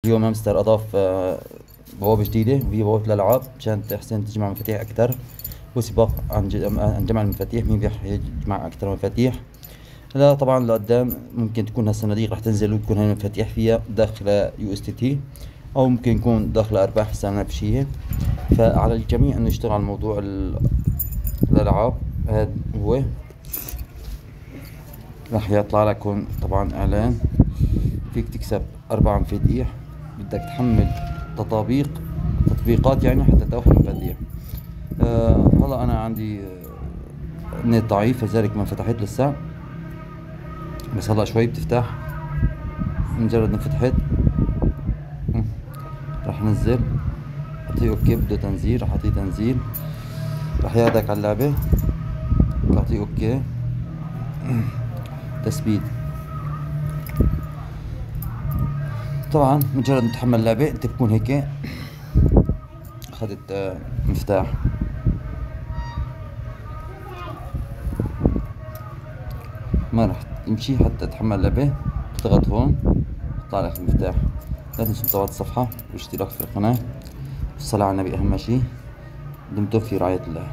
اليوم هامستر أضاف بوابة جديدة وهي بوابة الألعاب مشان تحسن تجمع مفاتيح أكثر، وسباق عن جمع المفاتيح، مين راح يجمع أكثر مفاتيح. لا طبعا لقدام ممكن تكون هالصناديق راح تنزل وتكون هاي المفاتيح فيها داخلة USDT، أو ممكن يكون داخلة أرباح نفسية. فعلى الجميع إنه يشتغل على موضوع الألعاب. هذا هو راح يطلع لك هون طبعا إعلان، فيك تكسب 4 مفاتيح. بدك تحمل تطبيقات يعني حتى تاخذ مفاتيح. هلا انا عندي نت ضعيف فذلك ما فتحت لسه، بس هلا شوي بتفتح. مجرد ما فتحت راح نزل، اعطيه اوكي، بده تنزيل راح اعطيه تنزيل، راح ياخدك على اللعبة، تعطيه اوكي تثبيت. طبعا مجرد ما تحمل اللعبة انت بتكون هيك اخذت مفتاح. ما راح تمشي حتى تحمل اللعبة، تضغط هون يطلع لك المفتاح. لا تنسوا متابعة الصفحة والاشتراك في القناة والصلاة على النبي أهم شي. دمتم في رعاية الله.